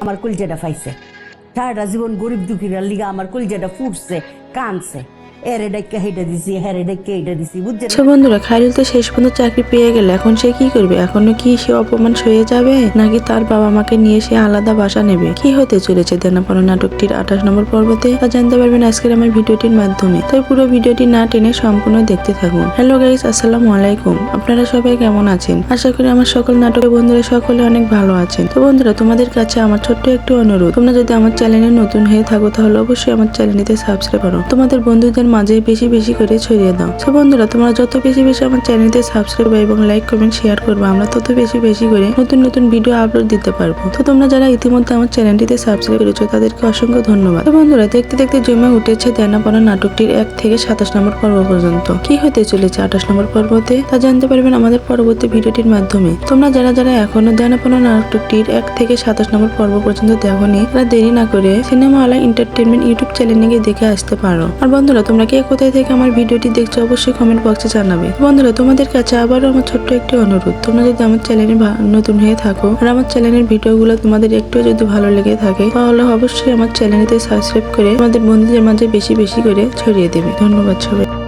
আমার কলজাটা পাইছে, সারাটা জীবন গরিব দুঃখীরা লিগা আমার কলজাটা ফুটছে, কানছে। এরে ডাক্কা হেটা দিছি, হেরে ডাক্কা হেটা দিছি, বুঝছেন? আচ্ছা বন্ধুরা, খায়রুল তো শেষ পর্যন্ত চাকরি পেয়ে গেল। এখন সে কি করবে? এখনো কি সে অপমান সয়ে যাবে, নাকি তার বাবা মাকে নিয়ে সে আলাদা বাসা নেবে? কি হতে চলেছে দেনাপাওনা নাটকটির 28 নম্বর পর্বতে তা জানতে পারবেন আজকের আমার ভিডিওটির মাধ্যমে। তাই পুরো ভিডিওটি না টেনে সম্পূর্ণ দেখতে থাকুন। হ্যালো গাইস, আসসালামু আলাইকুম। আপনারা সবাই কেমন আছেন? আশা করি আমার সকল নাটকের বন্ধুরা সকলে অনেক ভালো আছেন। তো বন্ধুরা, তোমাদের কাছে আমার ছোট্ট একটু অনুরোধ, তোমরা যদি আমার চ্যানেলে নতুন হয়ে থাকো তাহলে অবশ্যই আমার চ্যানেলটিতে সাবস্ক্রাইব করো, তোমাদের বন্ধুদের মাঝে বেশি বেশি করে ছড়িয়ে দাও। তো বন্ধুরা, তোমরা যত বেশি বেশি আমার চ্যানেলতে সাবস্ক্রাইব এবং লাইক কমেন্ট শেয়ার করবে, আমরা তত বেশি বেশি করে নতুন নতুন ভিডিও আপলোড দিতে পারবো। তো তোমরা যারা ইতিমধ্যে আমার চ্যানেলটিতে সাবস্ক্রাইব করেছো তাদেরকে অসংখ্য ধন্যবাদ। তো বন্ধুরা, দেখতে দেখতে জমে উঠেছে দেনাপাওনা নাটকটির 1 থেকে 27 নম্বর পর্ব পর্যন্ত। কি হতে চলেছে 28 নম্বর পর্বতে তা জানতে পারবেন আমাদের পরবর্তী ভিডিওটির মাধ্যমে। তোমরা যারা যারা এখনো দেনাপাওনা নাটকটির 1 থেকে 27 নম্বর পর্ব পর্যন্ত দেখোনি, তারা দেরি না করে সিনেমা হল এন্টারটেইনমেন্ট ইউটিউব চ্যানেলে গিয়ে দেখে আসতে পারো। আর বন্ধুরা, তোমরা কে কোথায় থেকে আমার ভিডিওটি দেখছো অবশ্যই কমেন্ট বক্সে জানাবে। বন্ধুরা, তোমাদের কাছে আবারও আমার ছোট্ট একটি অনুরোধ, তোমরা যদি আমার চ্যানেলে নতুন হয়ে থাকো আর আমার চ্যানেলের ভিডিওগুলো তোমাদের একটু যদি ভালো লেগে থাকে তাহলে অবশ্যই আমার চ্যানেলটিতে সাবস্ক্রাইব করে তোমাদের বন্ধুদের মাঝে বেশি বেশি করে ছড়িয়ে দেবে। ধন্যবাদ সবাই।